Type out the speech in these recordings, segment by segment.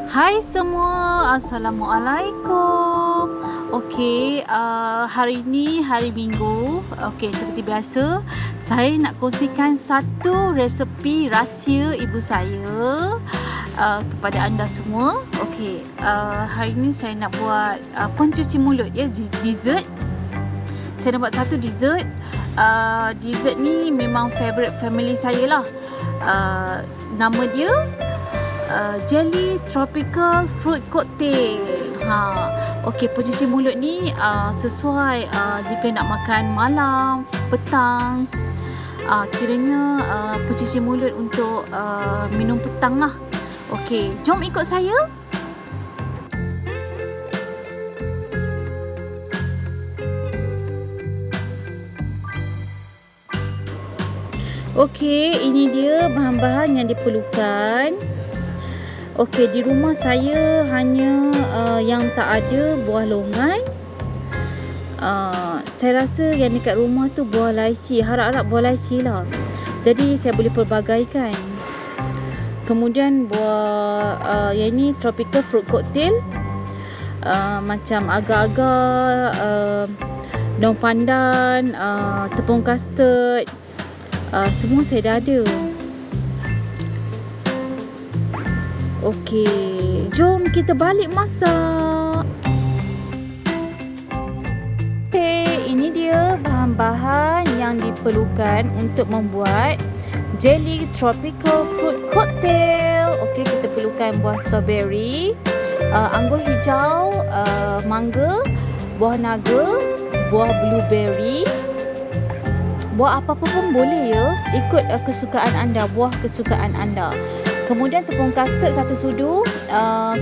Hai semua, Assalamualaikum. Okey, hari ini hari Minggu. Okey, seperti biasa, saya nak kongsikan satu resepi rahsia ibu saya kepada anda semua. Okey, hari ini saya nak buat pencuci mulut ya, dessert. Saya nak buat satu dessert. Dessert ni memang favorite family saya lah. Nama dia jelly tropical fruit cocktail. Okey, pencuci mulut ni sesuai jika nak makan malam, petang. Kiranya pencuci mulut untuk minum petang lah. Okey, jom ikut saya. Okey, ini dia bahan-bahan yang diperlukan. Okey, di rumah saya hanya yang tak ada buah longan. Saya rasa yang dekat rumah tu buah lychee. Harap-harap buah lychee lah. Jadi saya boleh pelbagaikan. Kemudian buah yang ni tropical fruit cocktail. Macam agar-agar daun pandan, tepung custard, semua saya dah ada. Okey, jom kita balik masak. Okey, ini dia bahan-bahan yang diperlukan untuk membuat jelly tropical fruit cocktail. Okey, kita perlukan buah strawberry, anggur hijau, mangga, buah naga, buah blueberry. Buah apa-apa pun boleh ya, ikut kesukaan anda, buah kesukaan anda. Kemudian tepung custard 1 sudu,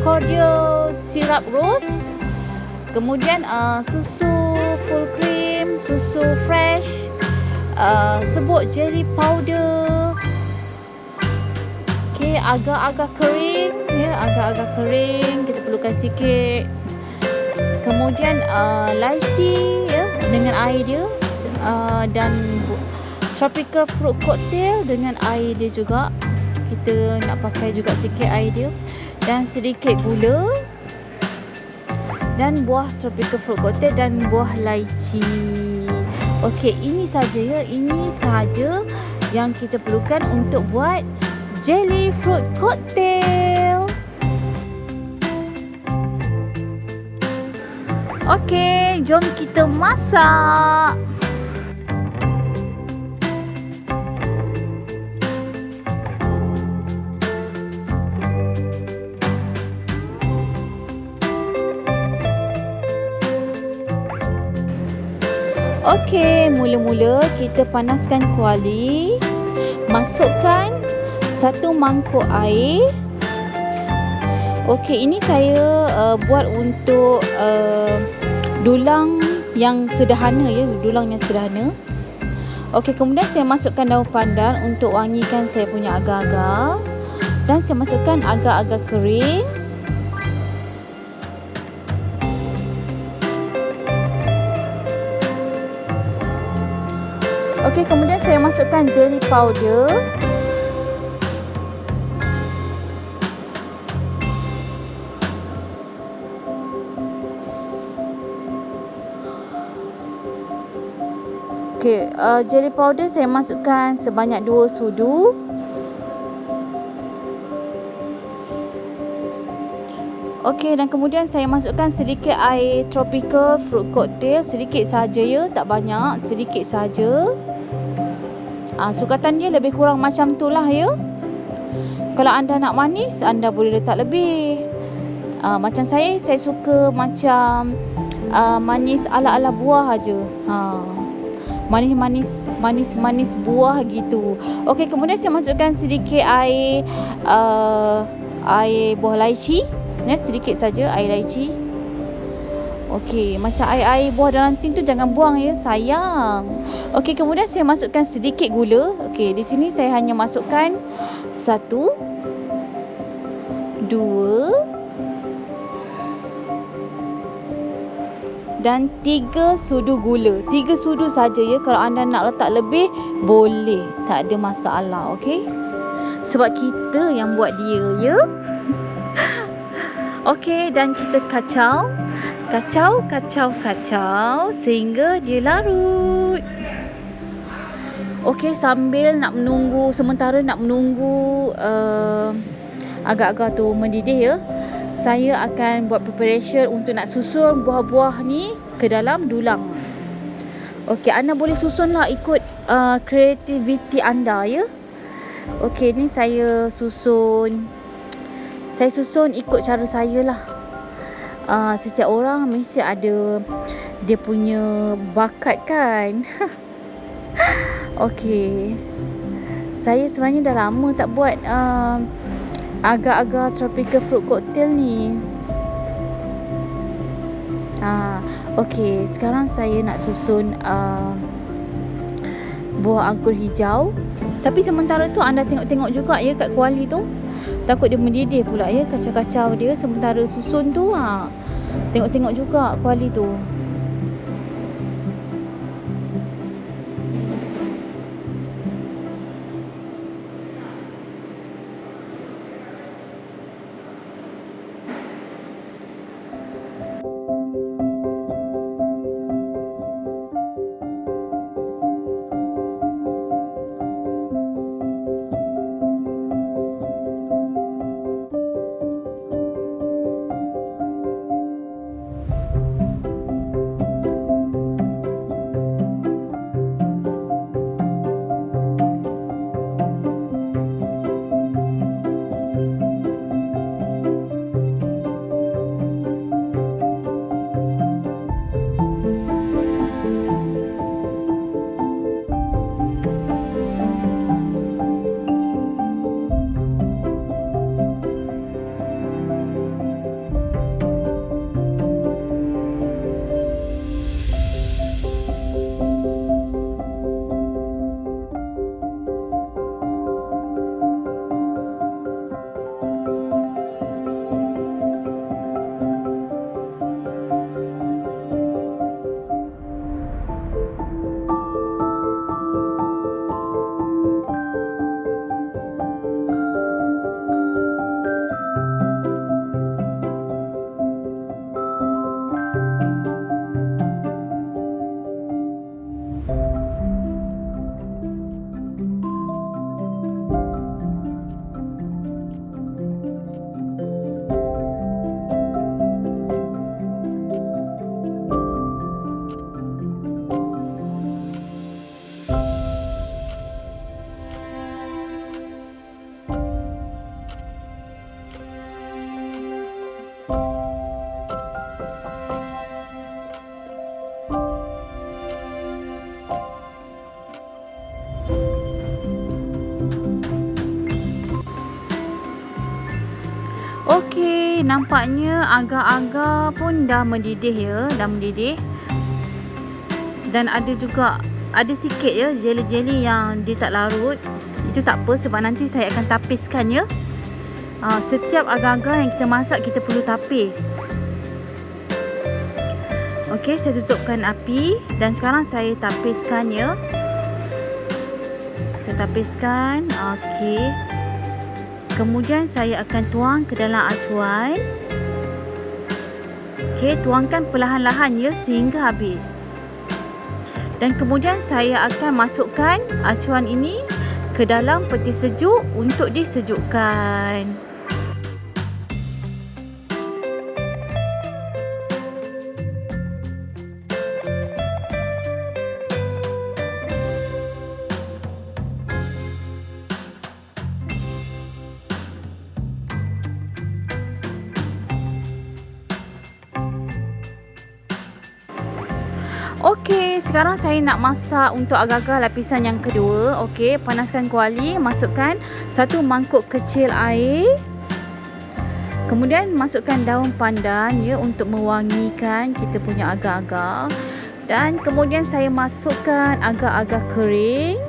cordial syrup rose, kemudian susu full cream, susu fresh, serbuk jelly powder. Okey, agak-agak kering ya, agak-agak kering, kita perlukan sikit. Kemudian lychee ya dengan air dia, dan tropical fruit cocktail dengan air dia juga. Kita nak pakai juga sikit air dia, dan sedikit gula, dan buah tropical fruit cocktail dan buah lychee. Okey, ini saja ya, ini saja yang kita perlukan untuk buat jelly fruit cocktail. Okey, jom kita masak. Okey, mula-mula kita panaskan kuali. Masukkan 1 mangkuk air. Okey, ini saya buat untuk dulang yang sederhana ya, dulang yang sederhana. Okey, kemudian saya masukkan daun pandan untuk wangikan saya punya agar-agar. Dan saya masukkan agar-agar kering. Okey, kemudian saya masukkan jelly powder. Okey, jelly powder saya masukkan sebanyak 2 sudu. Okey, dan kemudian saya masukkan sedikit air tropical fruit cocktail, sedikit saja ya, tak banyak, sedikit saja. Sukatan dia lebih kurang macam tu lah ya. Kalau anda nak manis, anda boleh letak lebih. Macam saya suka macam manis ala-ala buah aja. Manis buah gitu. Okey, kemudian saya masukkan sedikit air buah lychee. Sedikit saja air lychee. Okey, macam air buah dalam tin tu jangan buang ya, sayang. Okey, kemudian saya masukkan sedikit gula. Okey, di sini saya hanya masukkan 1, 2 dan 3 sudu gula. 3 sudu saja ya. Kalau anda nak letak lebih, boleh, tak ada masalah. Okey, sebab kita yang buat dia ya. Okey, dan kita kacau sehingga dia larut. Okey, sementara nak menunggu agak-agak tu mendidih ya, saya akan buat preparation untuk nak susun buah-buah ni ke dalam dulang. Okey, anda boleh susunlah ikut kreativiti anda ya. Okey, ni saya susun ikut cara saya lah. Setiap orang mesti ada dia punya bakat kan. Okey, saya sebenarnya dah lama tak buat agak-agak tropical fruit cocktail ni. Okey, sekarang saya nak susun buah anggur hijau. Tapi sementara tu anda tengok-tengok juga ya kat kuali tu. Takut dia mendidih pula ya, kacau-kacau dia sementara susun tu. Tengok-tengok juga kuali tu. Okey, nampaknya agak-agak pun dah mendidih ya, Dan ada sikit ya jeli-jeli yang dia tak larut. Itu tak apa sebab nanti saya akan tapiskan ya. Setiap agar-agar yang kita masak kita perlu tapis. Okey, saya tutupkan api dan sekarang saya tapiskan ya. Saya tapiskan. Okey. Kemudian saya akan tuang ke dalam acuan. Okey, tuangkan perlahan-lahan ya sehingga habis. Dan kemudian saya akan masukkan acuan ini ke dalam peti sejuk untuk disejukkan. Okey, sekarang saya nak masak untuk agar-agar lapisan yang kedua. Okey, panaskan kuali, masukkan 1 mangkuk kecil air. Kemudian masukkan daun pandan ya untuk mewangikan kita punya agar-agar. Dan kemudian saya masukkan agar-agar kering.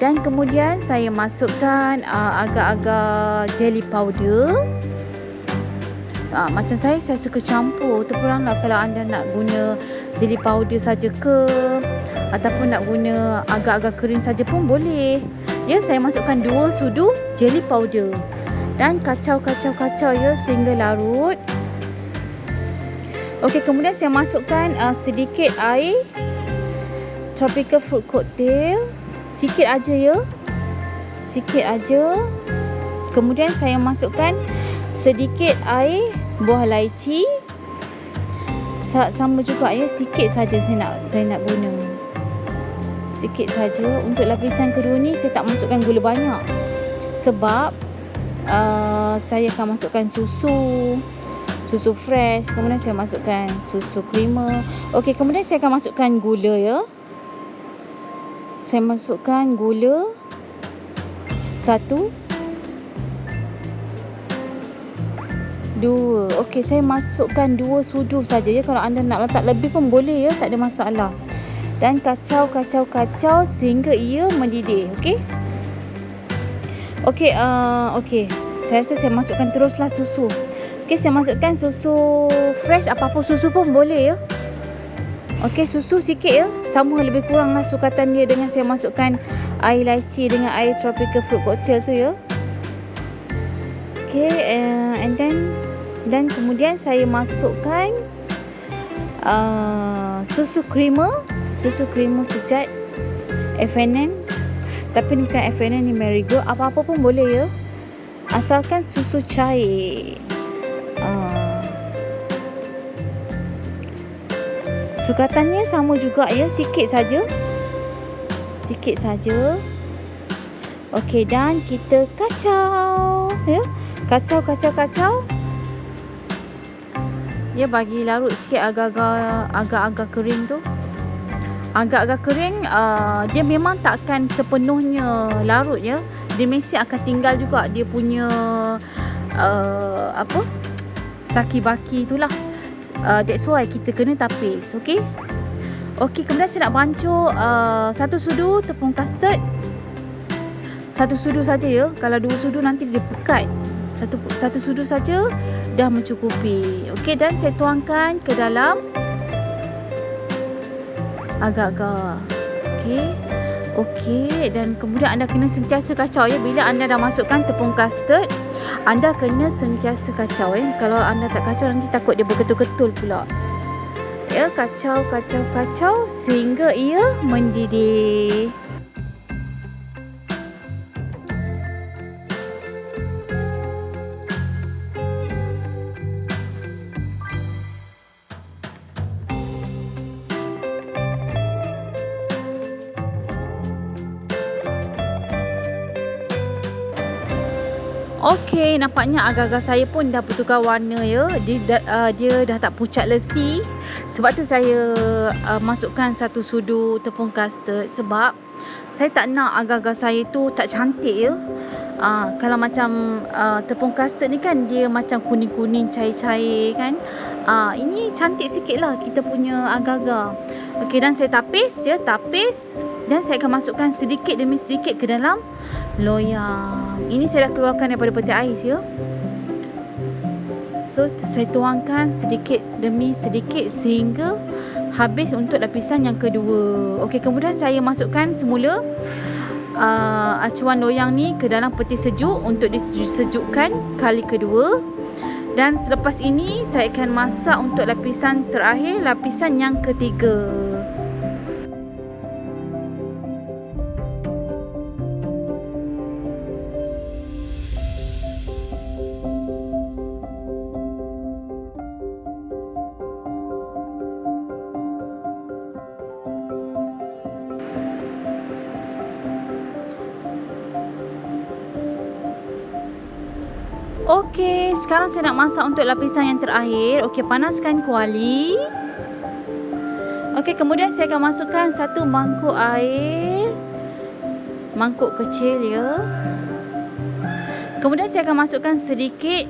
Dan kemudian saya masukkan agar-agar jelly powder. Macam saya suka campur. Terpulanglah kalau anda nak guna jelly powder saja ke ataupun nak guna agar-agar kering saja pun boleh. Ya, saya masukkan 2 sudu jelly powder. Dan kacau ya sehingga larut. Okey, kemudian saya masukkan sedikit air tropical fruit cocktail. Sikit aja ya. Sikit aja. Kemudian saya masukkan sedikit air buah lychee. Sama juga ya, sikit saja saya nak guna. Sikit saja. Untuk lapisan kedua ni saya tak masukkan gula banyak. Sebab saya akan masukkan susu fresh. Kemudian saya masukkan susu creamer. Okey, kemudian saya akan masukkan gula ya. Saya masukkan gula 1, 2. Okey, saya masukkan 2 sudu saja ya. Kalau anda nak letak lebih pun boleh ya, tak ada masalah. Dan kacau sehingga ia mendidih. Okey. Okey. Saya rasa saya masukkan teruslah susu. Okey, saya masukkan susu fresh, apa-apa susu pun boleh ya. Okey, susu sikit ya. Sama lebih kuranglah sukatan dia dengan saya masukkan air lychee dengan air tropical fruit cocktail tu ya. Okey, and then kemudian saya masukkan susu creamer sejat F&N. Tapi ni bukan F&N, ni Marigold. Apa-apa pun boleh ya, asalkan susu cair. Sukatannya sama juga ya, sikit saja. Okey, dan kita kacau ya. Kacau. Ya, bagi larut sikit agak-agak kering tu. Agak-agak kering, dia memang tak akan sepenuhnya larut ya. Dia mesti akan tinggal juga dia punya saki-baki itulah. That's why kita kena tapis. Okey, kemudian saya nak bancur 1 sudu tepung custard. 1 sudu saja ya. Kalau 2 sudu nanti dia pekat. Satu sudu saja dah mencukupi. Okey, dan saya tuangkan ke dalam agak-agak. Okey, dan kemudian anda kena sentiasa kacau ya. Bila anda dah masukkan tepung custard, anda kena sentiasa kacau ya. Kalau anda tak kacau nanti takut dia bergetul-getul pula. Ya, kacau sehingga ia mendidih. Okey, nampaknya agak-agak saya pun dah bertukar warna ya. Dia dah tak pucat lesi. Sebab tu saya masukkan 1 sudu tepung custard. Sebab saya tak nak agak-agak saya tu tak cantik ya. Kalau macam tepung custard ni kan dia macam kuning-kuning cair-cair kan. Ini cantik sikit lah kita punya agak-agak. Okey, dan saya tapis. Dan saya akan masukkan sedikit demi sedikit ke dalam loyang. Ini saya dah keluarkan daripada peti ais ya. So saya tuangkan sedikit demi sedikit sehingga habis untuk lapisan yang kedua. Okey, kemudian saya masukkan semula acuan loyang ni ke dalam peti sejuk untuk disejukkan kali kedua. Dan selepas ini saya akan masak untuk lapisan terakhir, lapisan yang ketiga. Okey, sekarang saya nak masak untuk lapisan yang terakhir. Okey, panaskan kuali. Okey, kemudian saya akan masukkan 1 mangkuk air. Mangkuk kecil ya. Kemudian saya akan masukkan sedikit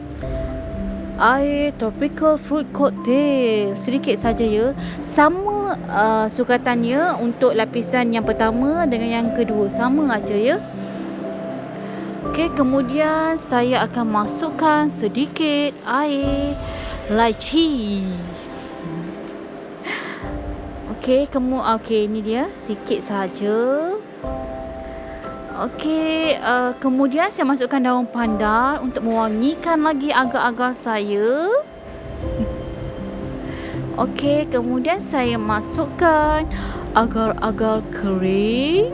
air tropical fruit cocktail. Sedikit saja ya. Sama sukatannya untuk lapisan yang pertama dengan yang kedua. Sama aja ya. Okey, kemudian saya akan masukkan sedikit air lychee. Okey, ini dia sikit saja. Okey, kemudian saya masukkan daun pandan untuk mewangikan lagi agar-agar saya. Okey, kemudian saya masukkan agar-agar kering.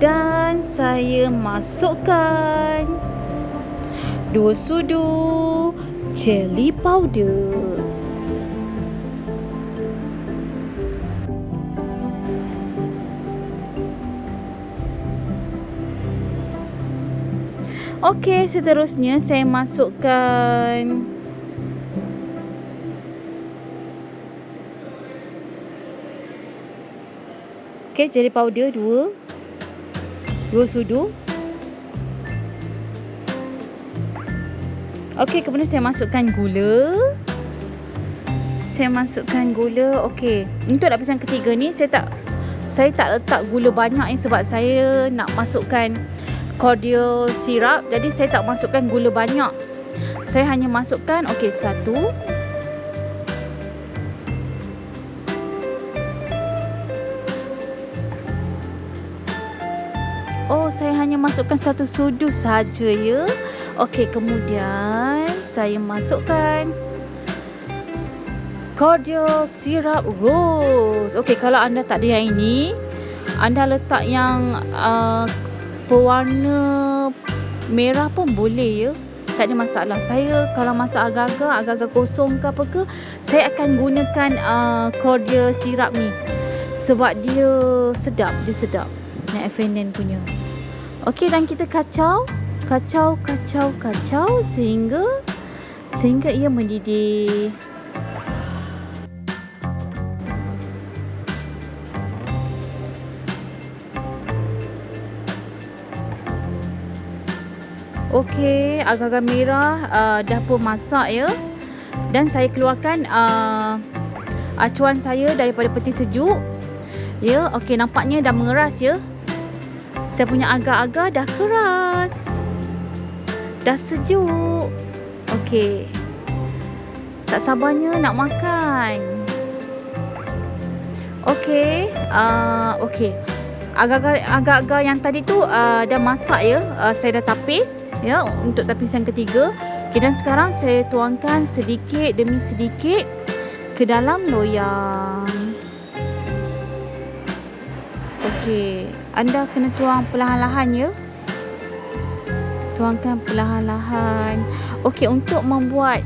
Dan saya masukkan 2 sudu jelly powder. Okey, seterusnya saya masukkan jelly powder 2 sudu. Okey, kemudian saya masukkan gula. Okey, untuk lapisan ketiga ni saya tak letak gula banyak ni sebab saya nak masukkan cordial syrup. Jadi saya tak masukkan gula banyak. Saya hanya masukkan 1. Saya hanya masukkan 1 sudu saja ya. Okey, kemudian saya masukkan cordial syrup rose. Okey, kalau anda tak ada yang ini, anda letak yang pewarna merah pun boleh ya. Tak ada masalah. Saya kalau masak agak-agak kosong ke apa ke, saya akan gunakan cordial syrup ni sebab dia sedap. Yang F&N punya. Okey, dan kita kacau sehingga ia mendidih. Okey, agak-agak merah dah pun masak ya. Dan saya keluarkan acuan saya daripada peti sejuk. Ya, okey, nampaknya dah mengeras ya. Saya punya agar-agar dah keras. Dah sejuk. Okey. Tak sabarnya nak makan. Okey. Okey. Agar-agar yang tadi tu dah masak ya. Saya dah tapis ya untuk tapisan ketiga. Okay, dan sekarang saya tuangkan sedikit demi sedikit ke dalam loyang. Okey, anda kena tuang perlahan-lahan ya. Tuangkan perlahan-lahan. Okey, untuk membuat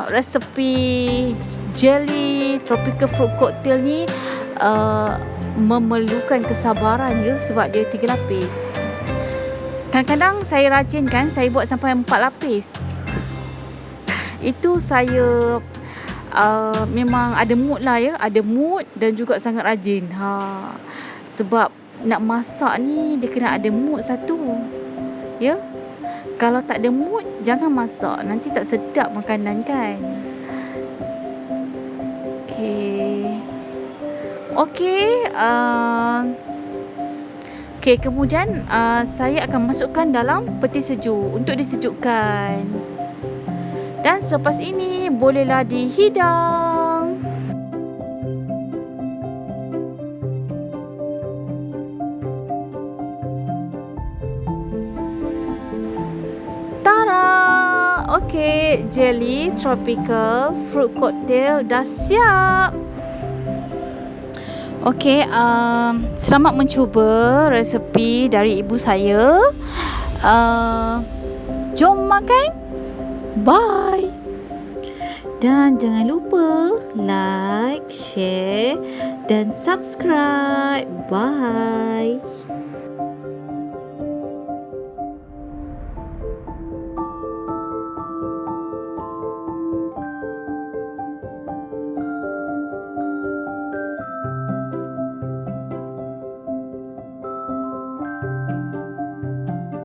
resepi jelly tropical fruit cocktail ni memerlukan kesabaran ya sebab dia 3 lapis. Kadang-kadang saya rajin kan, saya buat sampai 4 lapis. Itu saya memang ada mood lah ya, ada mood dan juga sangat rajin. Sebab nak masak ni dia kena ada mood satu. Ya. Kalau tak ada mood jangan masak, nanti tak sedap makanan kan. Okey, kemudian saya akan masukkan dalam peti sejuk untuk disejukkan. Dan selepas ini bolehlah dihidang. Tara! Okey, jelly tropical fruit cocktail dah siap. Okey, selamat mencuba resepi dari ibu saya. Jom makan. Bye. Dan jangan lupa like, share dan subscribe. Bye.